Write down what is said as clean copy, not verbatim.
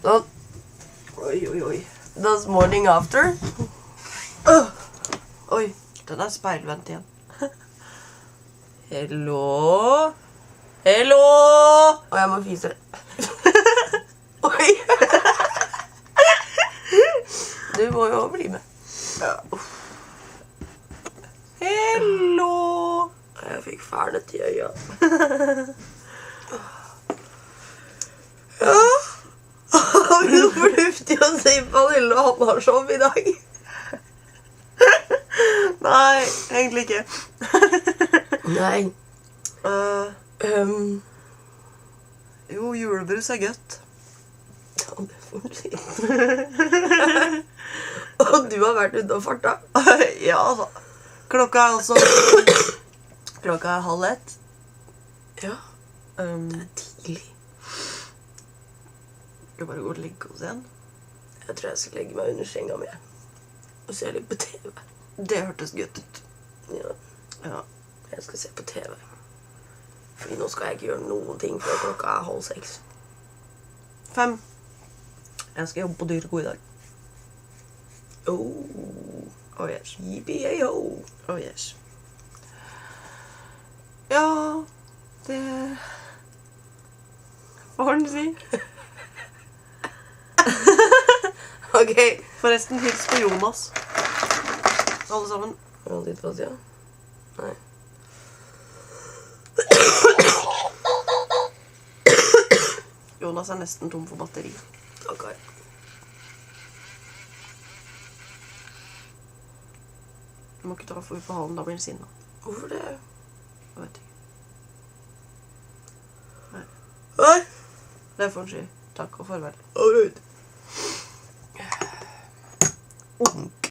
Sånn. Oi. That's morning after. Oi, den er speilvendt igjen. Hello? Hello? Og jeg må fise. Oi. Du må jo bli med. Ja. Hello? Jeg fikk fernet i øya. Ja. Har vi noe fornuftig å si på Lille og Hanna show i dag? Nei, egentlig ikke. Nei. Jo, julebrus er gøtt. Ja, det får du si. Og du har vært ute og farta? Ja, altså. Klokka er 12:30. Ja. Det er tidlig. Skal vi bare gå og legge oss igjen? Jeg tror jeg skal legge meg under senga mi og se litt på TV. Det hørtes gøtt ut. Ja. Jeg skal se på TV. Fordi nå skal jeg ikke gjøre noen ting før klokka er 5:30. 5. Jeg skal jobbe på Dyreco i dag. Oh yes. Yippee-yo. Oh yes. Ja, det... Hva har den å si? Ok, forresten hils på Jonas. Alle sammen. Ja, ditt fast, ja. Nei. Jonas er nesten tom for batteri. Ok. Du må ikke ta for på halen, da blir han sinna. Hvorfor det? Jeg vet ikke. Nei. Nei. Det får han si. Takk og farvel. Alright.